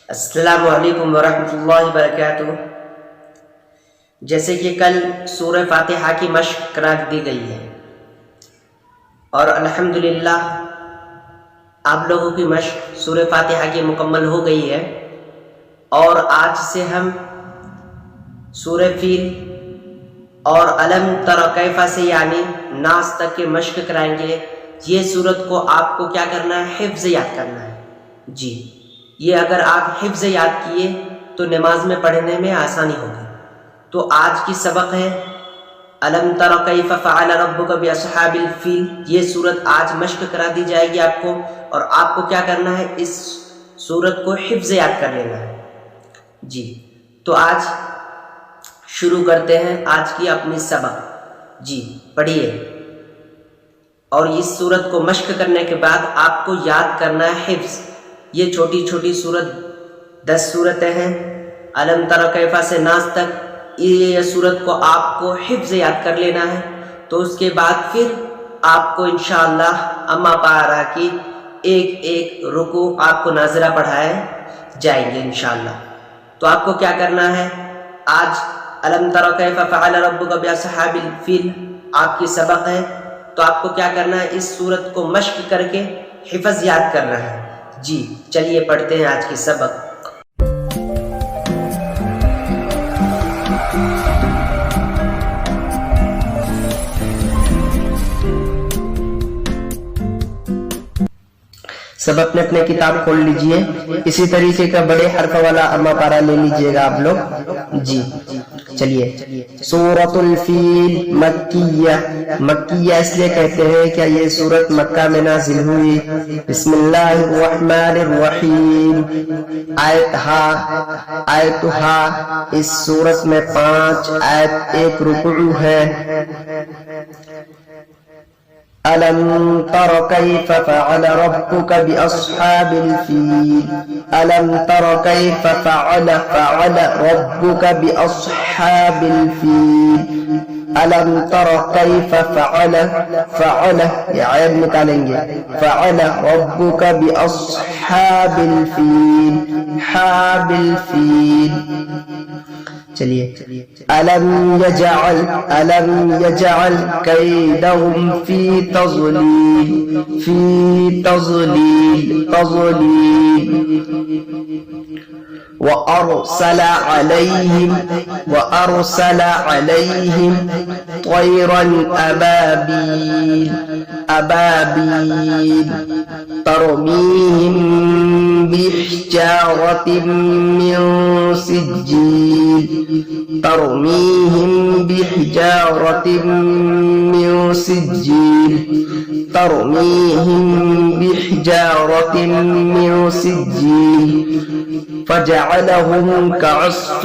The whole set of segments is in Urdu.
السلام علیکم ورحمۃ اللہ وبرکاتہ۔ جیسے کہ کل سورہ فاتحہ کی مشق کرا دی گئی ہے اور الحمدللہ آپ لوگوں کی مشق سورہ فاتحہ کی مکمل ہو گئی ہے، اور آج سے ہم سورہ فیل اور علم تر کیف سے یعنی ناس تک کے مشق کرائیں گے۔ یہ سورت کو آپ کو کیا کرنا ہے؟ حفظ یاد کرنا ہے۔ جی، یہ اگر آپ حفظ یاد کیے تو نماز میں پڑھنے میں آسانی ہوگی۔ تو آج کی سبق ہے الم تر کیف فعل ربک باصحاب الفیل۔ یہ سورت آج مشق کرا دی جائے گی آپ کو، اور آپ کو کیا کرنا ہے؟ اس سورت کو حفظ یاد کر لینا ہے۔ جی، تو آج شروع کرتے ہیں آج کی اپنی سبق۔ جی پڑھیے، اور اس سورت کو مشق کرنے کے بعد آپ کو یاد کرنا ہے حفظ۔ یہ چھوٹی چھوٹی سورت 10 سورتیں ہیں، علم تر کیف سے ناس تک۔ یہ سورت کو آپ کو حفظ یاد کر لینا ہے، تو اس کے بعد پھر آپ کو انشاءاللہ اما پارا کی ایک ایک رکوع آپ کو ناظرہ پڑھائے جائیں گے انشاءاللہ۔ تو آپ کو کیا کرنا ہے؟ آج الم تر کیف فعل ربک باصحاب الفیل آپ کی سبق ہے، تو آپ کو کیا کرنا ہے؟ اس سورت کو مشق کر کے حفظ یاد کرنا ہے۔ جی چلیے پڑھتے ہیں آج کی سبق۔ سب اپنے اپنے کتاب کھول لیجئے، اسی طریقے کا بڑے حرف والا اما پارا لے لیجئے گا آپ لوگ۔ جی چلیے، سورۃ الفیل مکیہ۔ مکیہ اس لیے کہتے ہیں کہ یہ سورت مکہ میں نازل ہوئی۔ بسم اللہ الرحمن الرحیم۔ آیتھا اس سورت میں 5 آیت، 1 رکوع ہے۔ ألم تر كيف فعل ربك بأصحاب الفيل۔ ألم تر كيف فعل ربك بأصحاب الفيل۔ ألم تر كيف فعل عیب نکالیں گے، فعل ربك بأصحاب الفيل، حاب الفيل۔ چلیے، ألم يجعل كيدهم في تضليل وأرسل عليهم طيرا أبابيل ترميهم بحجارة من سجيل فجعلهم كعصف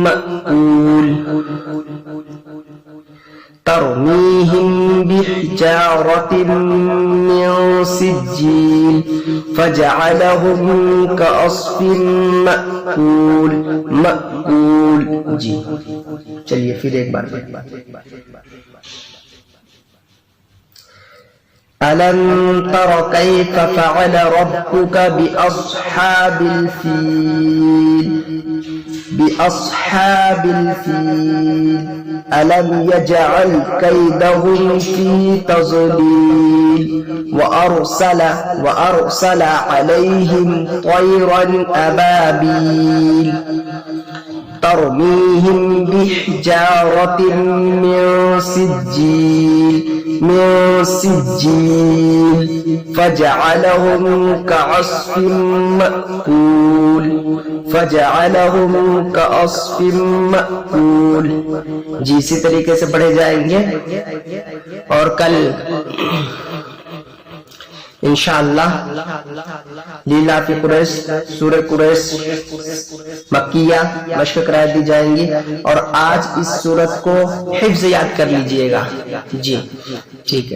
مأكول ترميهم بحجارة من سجيل فجعلهم كعصف مأكول۔ جی چلیے پھر ایک بار۔ ألم تر كيف فعل ربك بأصحاب الفيل۔ ألم يجعل كيدهم في تضليل وأرسل عليهم طيرا أبابيل ترميهم بحجارة من سجيل فجعلهم كعصف مأكول۔ جی اسی طریقے سے پڑھے جائیں گے، اور کل انشاءاللہ لیلا فی قریش، سورہ قریش مکیہ مشق کرا دی جائیں گی، اور آج اس سورت کو حفظ یاد کر لیجئے گا۔ جی ٹھیک ہے۔